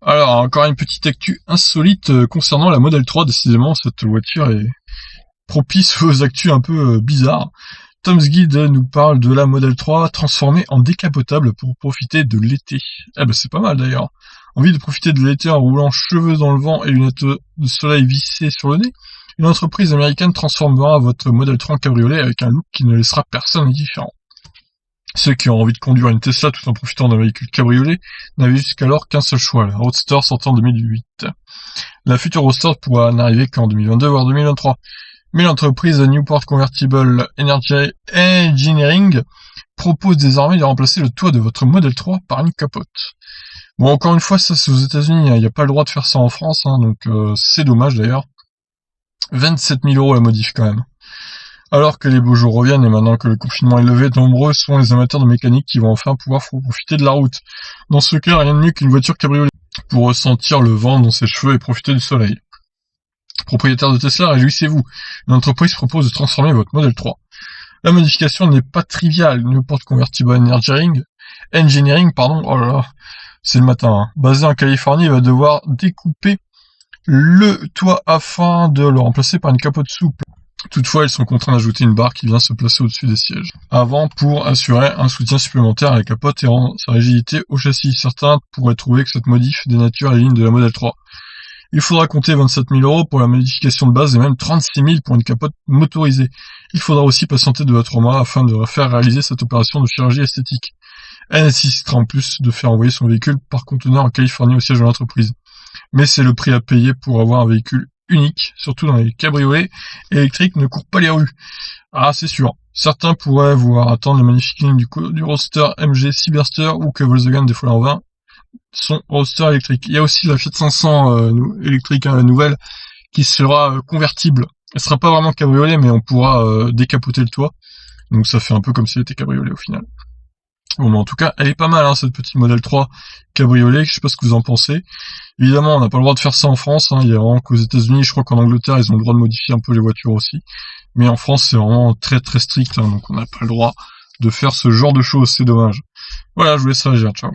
Alors, encore une petite actu insolite concernant la Model 3, décidément, cette voiture est propice aux actus un peu bizarres. Tom's Guide nous parle de la Model 3 transformée en décapotable pour profiter de l'été. Eh ben c'est pas mal d'ailleurs. Envie de profiter de l'été en roulant cheveux dans le vent et lunettes de soleil vissées sur le nez? Une entreprise américaine transformera votre Model 3 en cabriolet avec un look qui ne laissera personne indifférent. Ceux qui ont envie de conduire une Tesla tout en profitant d'un véhicule cabriolet n'avaient jusqu'alors qu'un seul choix, la Roadster sortant en 2008. La future Roadster pourra n'arriver qu'en 2022 voire 2023. Mais l'entreprise Newport Convertible Energy Engineering propose désormais de remplacer le toit de votre Model 3 par une capote. Bon, encore une fois, ça c'est aux États-Unis, il n'y a pas le droit de faire ça en France, donc c'est dommage d'ailleurs. 27 000 € la modif quand même. Alors que les beaux jours reviennent et maintenant que le confinement est levé, nombreux sont les amateurs de mécanique qui vont enfin pouvoir profiter de la route. Dans ce cas, rien de mieux qu'une voiture cabriolet pour ressentir le vent dans ses cheveux et profiter du soleil. Propriétaire de Tesla, réjouissez-vous. Une entreprise propose de transformer votre Model 3. La modification n'est pas triviale. Newport Convertible Engineering, oh là là, c'est le matin. Basé en Californie, va devoir découper le toit afin de le remplacer par une capote souple. Toutefois, ils sont contraints d'ajouter une barre qui vient se placer au-dessus des sièges. Avant, pour assurer un soutien supplémentaire à la capote et rendre sa rigidité au châssis. Certains pourraient trouver que cette modif dénature les lignes de la Model 3. Il faudra compter 27 000 € pour la modification de base et même 36 000 pour une capote motorisée. Il faudra aussi patienter 2 à 3 mois afin de faire réaliser cette opération de chirurgie esthétique. Elle nécessitera en plus de faire envoyer son véhicule par conteneur en Californie au siège de l'entreprise. Mais c'est le prix à payer pour avoir un véhicule unique, surtout dans les cabriolets électriques ne courent pas les rues. Ah, c'est sûr. Certains pourraient vouloir attendre le magnifique ligne du Roadster MG Cyberster ou que Volkswagen défoule en vain son Roadster électrique. Il y a aussi la Fiat 500 électrique nouvelle qui sera convertible. Elle sera pas vraiment cabriolet, mais on pourra décapoter le toit. Donc ça fait un peu comme si elle était cabriolet au final. Bon, mais en tout cas, elle est pas mal, cette petite Model 3 cabriolet. Je sais pas ce que vous en pensez. Évidemment, on n'a pas le droit de faire ça en France. Il y a vraiment qu'aux États-Unis, je crois qu'en Angleterre, ils ont le droit de modifier un peu les voitures aussi. Mais en France, c'est vraiment très très strict, donc on n'a pas le droit de faire ce genre de choses. C'est dommage. Voilà, je vous laisse réagir. Ciao.